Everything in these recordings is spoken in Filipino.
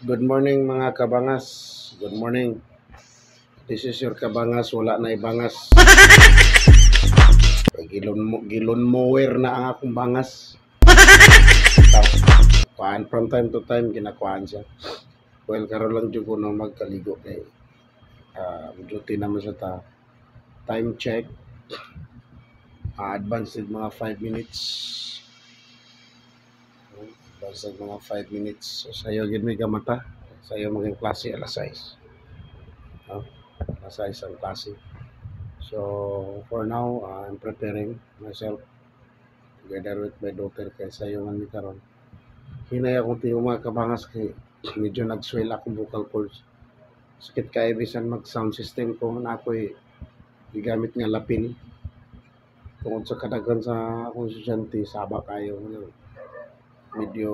Good morning mga kabangas. Good morning. This is your kabangas, wala na ibangas. Gilon mower na ang akong bangas. Kuan from time to time ginakuan siya. Well, karon lang jud ko na magkaligo kay duty naman sa ta. Time check. Advanced mga 5 minutes. Advanced mga 5 minutes. So sayo gid mi gamata. Sayo maging klase alas 6. No? Alas 6 ang klase. So for now, I'm preparing myself together with my daughter kay sayo man mi karon. Hinay akong tiyo mga kabangas kay medyo nag-swell akong vocal cords. Sakit kaya bisan mag-sound system ko na ako'y gigamit nga lapin. Tungod sa kadagan sa akong estudyante, saba kayo. Medyo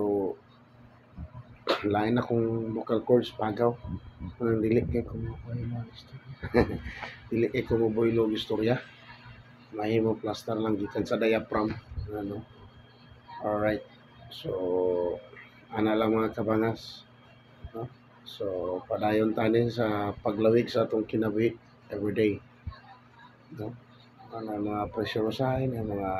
lain akong vocal cords pagaw. Anong dili kay dili kay kumuboy istorya. Mahimo plaster lang gikan sa diaphragm. Ano? Alright. So, ana lang mga kabangas. No? So, padayon tani sa paglawig sa atong kinabuhi everyday. No? Ano mga pressure sign, mga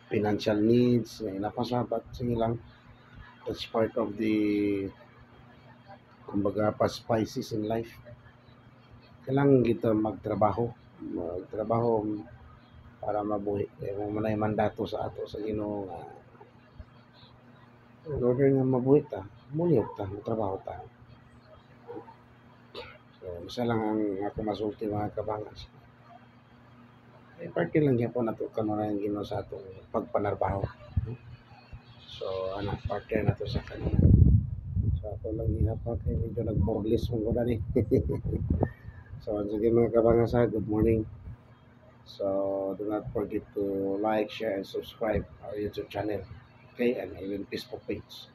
financial needs, napasabat, sige lang. That's part of the kumbaga pa-spices in life. Kailangan kita magtrabaho para mabuhi. Kaya mo na yung mandato sa ato sa Ginoo nga in order nga mabuhi ta, muliyog ta, magtrabaho ta. So, isa lang ang ako masulti mga kabangas. Parte lang yan po natukan mo na yung Ginoo sa atong pagpanarbaho. So, parte na to sa kanila. So, ako lang hinapa kay medyo nag-borlis mo ko na ni. So, sige mga kabangas, good morning. So, do not forget to like, share, and subscribe our YouTube channel. Okay, and even Facebook page.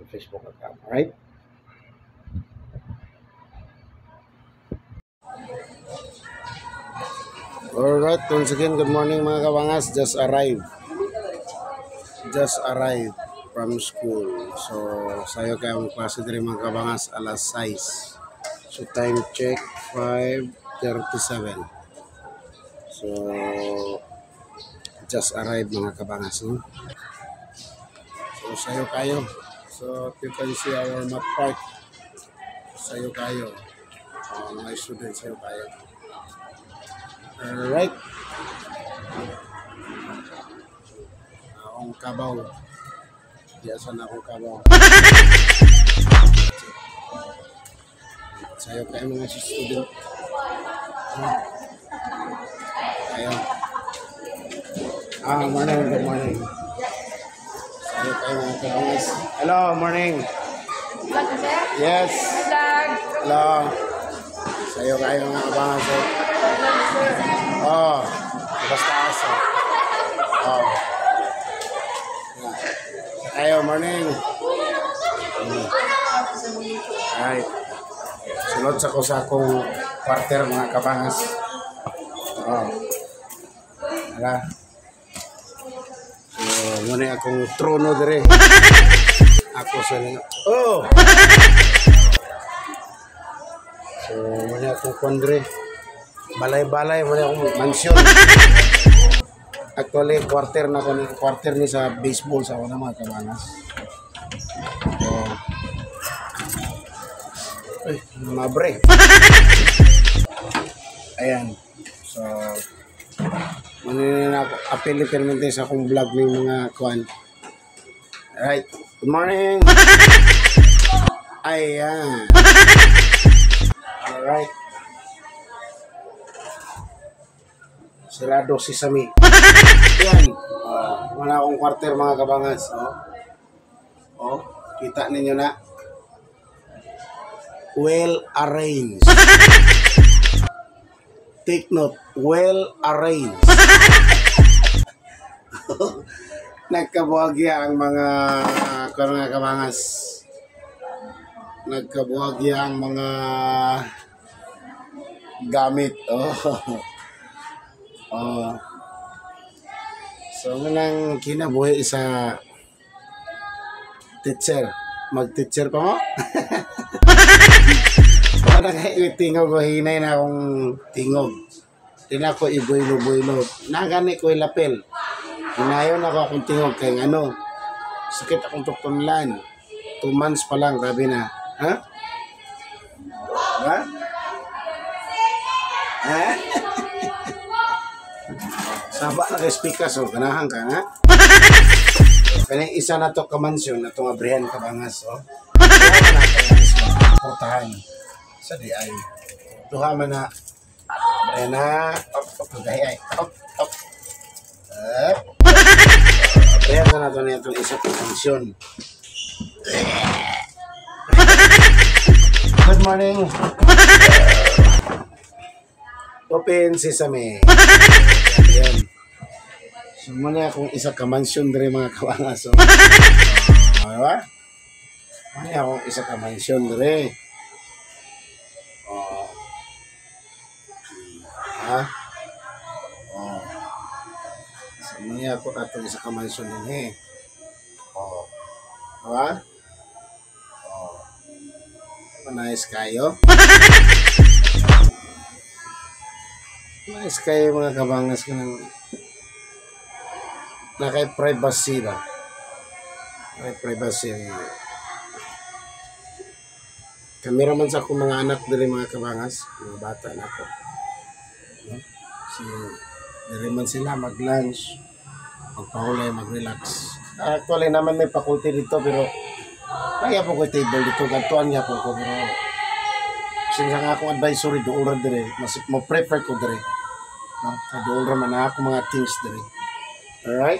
Facebook account, alright? Alright, once again, good morning mga kabangas. Just arrived from school. So, sayo kayo ang klase din mga kabangas, alas 6. So, time check, 5:37. So, just arrived mga kabangas. No? So, sayo kayo. So, you can see our map park. Sayo kayo. My students, sayo kayo. Alright. Akong kabaw. Diyasan akong kabaw. Sayo kayo mga student. Ayun. Morning, good morning. Sayo kayo mga kabangas. Hello, morning. Yes. Hello. Sayo kayo mga kabangas. Basta aso. Ayo, morning. Alright. Sunod sa ko sa akong quarter mga kabangas. Hala. So, muna akong trono dire. Ako sa niya. So, muna akong kondre. Balay-balay, muna akong mansyon. Actually, quarter ni sa baseball sa una mga kabangas. So, mabre. Ayan. So, maninin ako, apel-permente sa akong vlog ng mga kuan. Alright. Good morning. Ayan. Alright. Sirado si Sami. Ayan. Wala akong quarter mga kabangas. Kita ninyo na. Well arranged. Take note. Well arranged. Nagkabuhagya ang mga kabangas. Nagkabuhagya ang mga gamit. So, manang kinabuhi sa Teacher. Mag-teacher pa mo? Para kayo tingog ko, hinay na akong tingog. Di na ako ibuilo-builo. Nagani ko ilapil. Hinayon ako akong tingog kay ano. Sakit akong tutunlan. 2 months pa lang, grabe na. Ha? Ha? Ha? Saba na kay speaker, so ganahan ka, ha? Kaya isa na to kamansyon na itong abrihan kabangas, oh. Tuha man na ito portahan sa di ay. Tuha man na abrihan na. Up, gahi ay. Up. Abrihan na ito na itong isa kamansyon. Good morning. Open sesame. Ayan. So, muna akong isa ka-mansyon diri mga kawangas. So, diba? Muna akong isa ka-mansyon diri. Oh. Ha? Oh. So, muna ako atong isa ka-mansyon din eh. Oh. Diba? Oh. Nice kayo. Nice kayo mga kabangas ko ng na kay privacy ba? Kay privacy. Kamera man sa akong mga anak diri mga kabangas, mga bata na ako. No? Si diri man sila mag-lunch, magpahulay, mag-relax. Actually naman may faculty dito pero kaya po ko table dito, gantuan niya po ko pero sinsa nga akong advisory doon diri, mas mo prefer ko diri. No? Doon raman na ako mga things diri. Alright?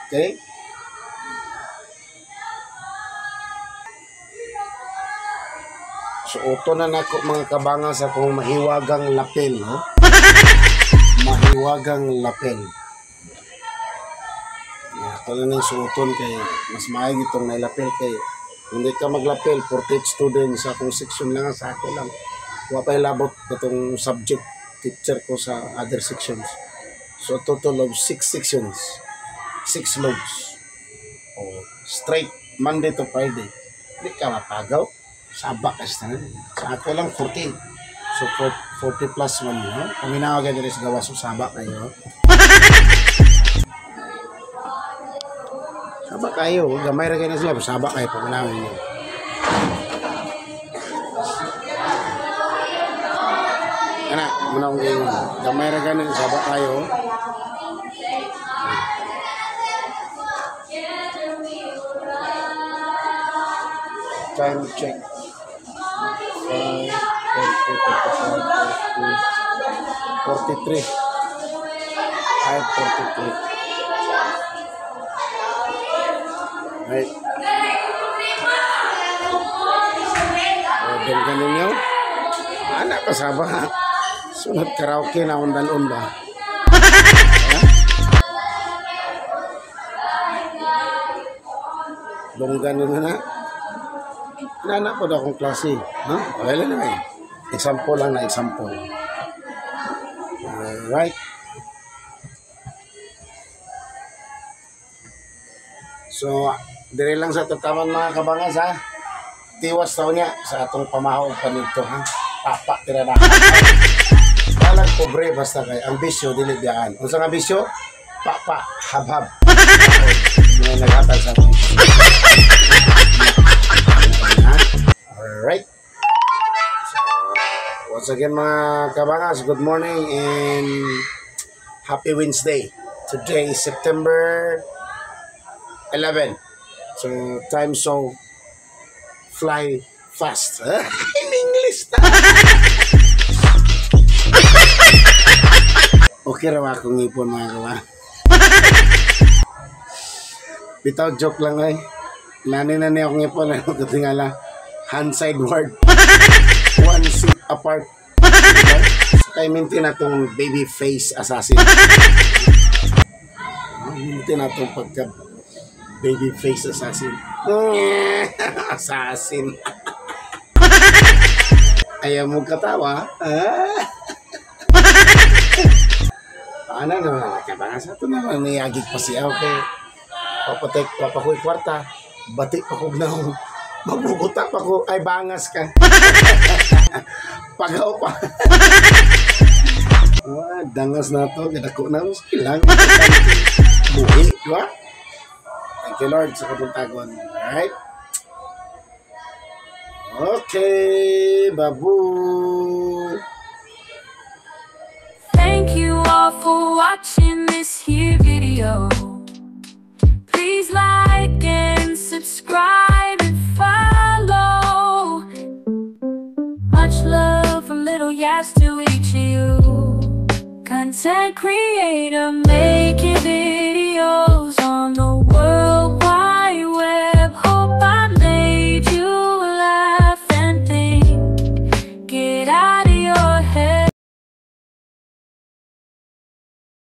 Okay? So, uto na nako mga kabangan sa kung mahiwagang lapel, no? Mahiwagang lapel. Ito na yung suoton kay mas maayag itong nailapel kay hindi ka maglapel, 48 students sa akong section lang, sa ako lang. Huwag pa ilabot itong subject teacher ko sa other sections. So, total of 6 sections. 6 loads. Oh, straight, Monday to Friday. Hindi ka mapagaw. Saba ka sa ako lang 40. So, 40 plus 1 yun. Kami na agad rin sa gawas. So, saba kayo. Saba kayo. Gamay rin kayo na sila. Saba kayo. Pamanawin nyo. Anak, muna kong kayo. Gamay rin kayo. Saba kayo. Time check. 43. 5:43. Right. Order ka ninyo? Anak kasaba. Sunod karaoke na undan-un ba? Longgan nyo na. Nanak po daw akong klase. Ha? Okay lang naman. Example lang na example. Alright. So, dire lang sa tataman mga kabangas ha. Tiwas daw niya sa atong pamahaw panito ha. Papa tira na. Walang pobre basta kay ambisyo dili biyaan. Unsa nga ambisyo? Papa habhab. May naghatag sa atin. Alright. So, once again mga kabangas, good morning and happy Wednesday. Today is September 11. So, time so fly fast. In English na. Okay raw akong ipon mga kabangas. Bitaw joke lang ay. Nani na niya akong ipon. Ano ko tingala? Hand side word. 1 seat apart. So, kaya minti na itong baby face assassin. Minti na itong pagka baby face assassin. Assassin. Ayaw mo katawa. Paano naman? Kabangas ito naman. Niyagig pa siya. Okay. Papakuy kwarta. Bati pa ko na mabubuta pa ko. Ay, bangas ka. Pagaw pa. Dangas na to. Gadako na. Ilang. Buhi. Diba? Thank you, Lord, sa kabuntagon. Alright? Okay. Babu. Thank you all for watching this here video. Please like and subscribe and follow. Much love from Little Yas to each of you, content creator.